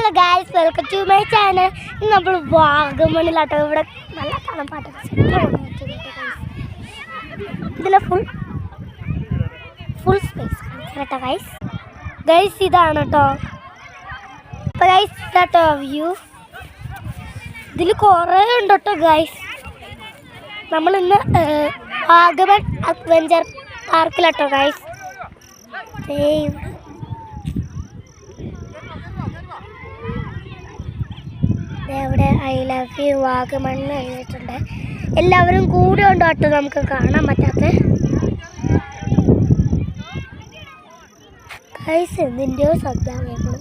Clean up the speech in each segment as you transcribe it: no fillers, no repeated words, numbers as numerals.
Hello guys, welcome to my channel. ഇന്ന് നമ്മൾ വാഗമണിലാട്ടോ. ഇവിടെ നല്ല തണുപ്പാട്ടോ. ഇതിലെ ഫുൾ സ്പേസ് കേട്ടോ ഗൈസ്. ഗൈസ് ഇതാണ് കേട്ടോ. അപ്പോൾ ഗൈസ് ഇതാട്ടോ വ്യൂ. ഇതിൽ കുറേ ഉണ്ട് കേട്ടോ ഗൈസ്. നമ്മളിന്ന് വാഗമൺ അഡ്വഞ്ചർ പാർക്കിലാട്ടോ ഗൈസ്. ഇവിടെ ഐ ലവ് യു വാഗമൺ എഴുതിയിട്ടുണ്ട്. എല്ലാവരും കൂടെ ഉണ്ടോ കേട്ടോ, നമുക്ക് കാണാൻ പറ്റാത്ത ഗൈസ്. എന്തിൻ്റെയോ ശബ്ദം കേൾക്കണം.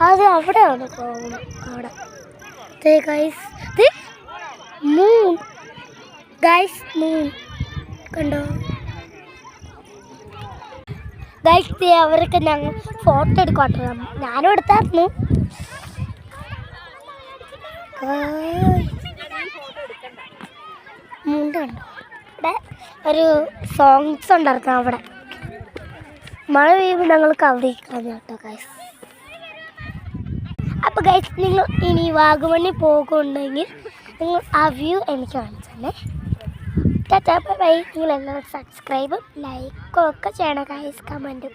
അത് അവിടെയാണ് പോകുന്നത്. അവിടെ ഗൈസ് മൂൺ ഗൈസ്, മൂൺ കണ്ടോ ഗൈസ്. അവരൊക്കെ ഞങ്ങൾ ഫോട്ടോ എടുക്കട്ടോ. ഞാനും എടുത്തായിരുന്നു. മുണ്ടുണ്ടോ ഇവിടെ ഒരു സോങ്സ് ഉണ്ടായിരുന്നു. അവിടെ മഴ പെയ്യുമ്പോൾ ഞങ്ങൾക്ക് അവിടെ ഇരിക്കാം കേട്ടോ ഗൈസ്. അപ്പോൾ ഗൈസ്, നിങ്ങൾ ഇനി വാഗമണ്ണിൽ പോകുന്നുണ്ടെങ്കിൽ നിങ്ങൾ ആ വ്യൂ എനിക്ക് കാണിച്ചല്ലേ. ബൈ. നിങ്ങളെല്ലാവരും സബ്സ്ക്രൈബും ലൈക്കും ഒക്കെ ചെയ്യണം ഗൈസ്, കമൻറ്റും.